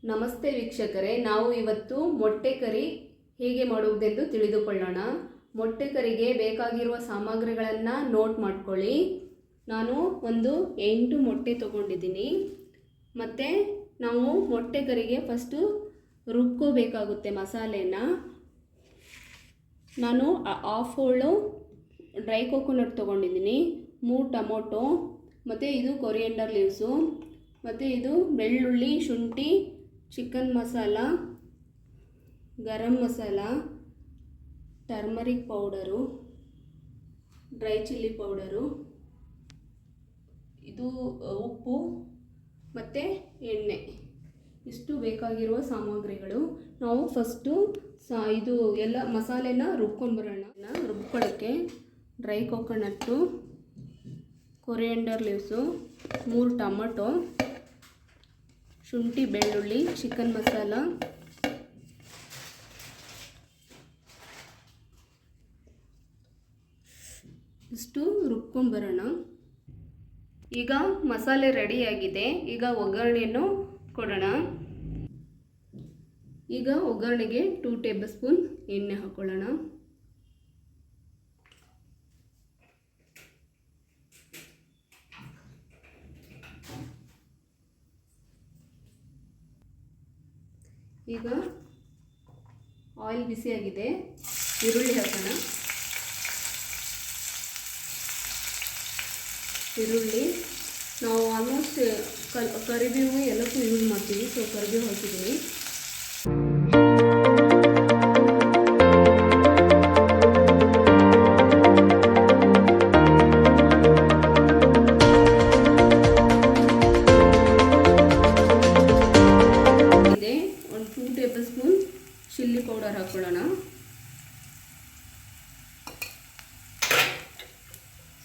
ನಮಸ್ತೆ ವೀಕ್ಷಕರೇ, ನಾವು ಇವತ್ತು ಮೊಟ್ಟೆ ಕರಿ ಹೇಗೆ ಮಾಡುವುದೆಂದು ತಿಳಿದುಕೊಳ್ಳೋಣ. ಮೊಟ್ಟೆ ಕರಿಗೆ ಬೇಕಾಗಿರುವ ಸಾಮಗ್ರಿಗಳನ್ನು ನೋಟ್ ಮಾಡ್ಕೊಳ್ಳಿ. ನಾನು ಒಂದು 8 ಮೊಟ್ಟೆ ತಗೊಂಡಿದ್ದೀನಿ. ಮತ್ತು ನಾವು ಮೊಟ್ಟೆ ಕರಿಗೆ ಫಸ್ಟು ರುಬ್ಕೋಬೇಕಾಗುತ್ತೆ ಮಸಾಲೆನ. ನಾನು ಹಾಫ್ ಹೋಳು ಡ್ರೈ ಕೋಕೋನಟ್ ತೊಗೊಂಡಿದ್ದೀನಿ, 3 ಟೊಮೊಟೊ, ಮತ್ತು ಇದು ಕೊರಿಯಂಡರ್ ಲೀವ್ಸು, ಮತ್ತು ಇದು ಬೆಳ್ಳುಳ್ಳಿ, ಶುಂಠಿ, chicken masala, garam masala, turmeric powder, dry chilli powder, ಇದು ಉಪ್ಪು ಮತ್ತು ಎಣ್ಣೆ. ಇಷ್ಟು ಬೇಕಾಗಿರುವ ಸಾಮಗ್ರಿಗಳು. ನಾವು ಫಸ್ಟು ಇದು ಎಲ್ಲ ಮಸಾಲೆನ ರುಬ್ಕೊಂಡು ಬರೋಣ. ರುಬ್ಕೊಳ್ಳೋಕ್ಕೆ dry coconut, coriander leaves, 3 tomato, ಶುಂಠಿ, ಬೆಳ್ಳುಳ್ಳಿ, ಚಿಕನ್ ಮಸಾಲ, ಇಷ್ಟು ರುಬ್ಕೊಂಬರೋಣ. ಈಗ ಮಸಾಲೆ ರೆಡಿಯಾಗಿದೆ. ಈಗ ಒಗ್ಗರಣೆಯನ್ನು ಕೊಡೋಣ. ಈಗ ಒಗ್ಗರಣೆಗೆ 2 ಟೇಬಲ್ ಸ್ಪೂನ್ ಎಣ್ಣೆ ಹಾಕೊಳ್ಳೋಣ. ಈಗ ಆಯಿಲ್ ಬಿಸಿಯಾಗಿದೆ, ಈರುಳ್ಳಿ ಹಾಕೋಣ. ಈರುಳ್ಳಿ ನಾವು ಆಲ್ಮೋಸ್ಟ್ ಕರಿಬೇವು ಎಲ್ಲಕ್ಕೂ ಯೂಸ್ ಮಾಡ್ತೀವಿ, ಸೊ ಕರಿಬೇವು ಹಾಕಿದ್ದೀನಿ. ಒಂದು 2 ಟೇಬಲ್ ಸ್ಪೂನ್ ಚಿಲ್ಲಿ ಪೌಡರ್ ಹಾಕೊಳ್ಳೋಣ.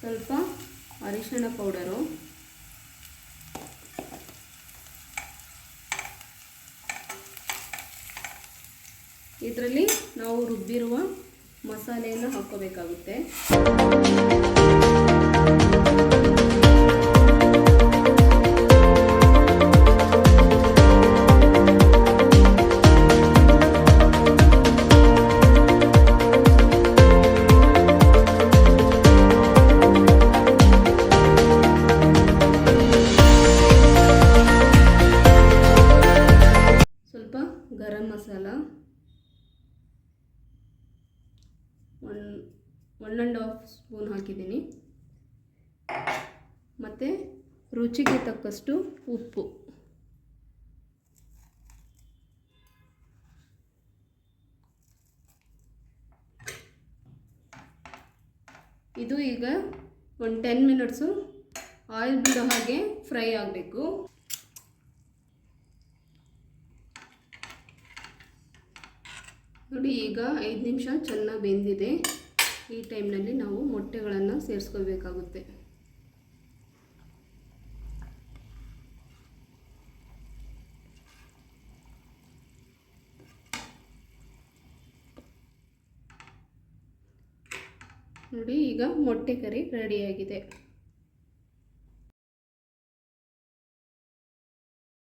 ಸ್ವಲ್ಪ ಅರಿಶಿಣ ಪೌಡರು, ಇದರಲ್ಲಿ ನಾವು ರುಬ್ಬಿರುವ ಮಸಾಲೆಯನ್ನು ಹಾಕೋಬೇಕಾಗುತ್ತೆ. ಗರಂ ಮಸಾಲ 1.5 ಸ್ಪೂನ್ ಹಾಕಿದ್ದೀನಿ, ಮತ್ತು ರುಚಿಗೆ ತಕ್ಕಷ್ಟು ಉಪ್ಪು. ಇದು ಈಗ ಒಂದು 10 ಮಿನಿಟ್ಸು ಆಯಿಲ್ ಬಿಡೋ ಹಾಗೆ ಫ್ರೈ ಆಗಬೇಕು. ನೋಡಿ, ಈಗ 5 ನಿಮಿಷ ಚೆನ್ನಾಗಿ ಬೆಂದಿದೆ. ಈ ಟೈಮ್ನಲ್ಲಿ ನಾವು ಮೊಟ್ಟೆಗಳನ್ನು ಸೇರಿಸ್ಕೋಬೇಕಾಗುತ್ತೆ. ನೋಡಿ, ಈಗ ಮೊಟ್ಟೆ ಕರಿ ರೆಡಿಯಾಗಿದೆ.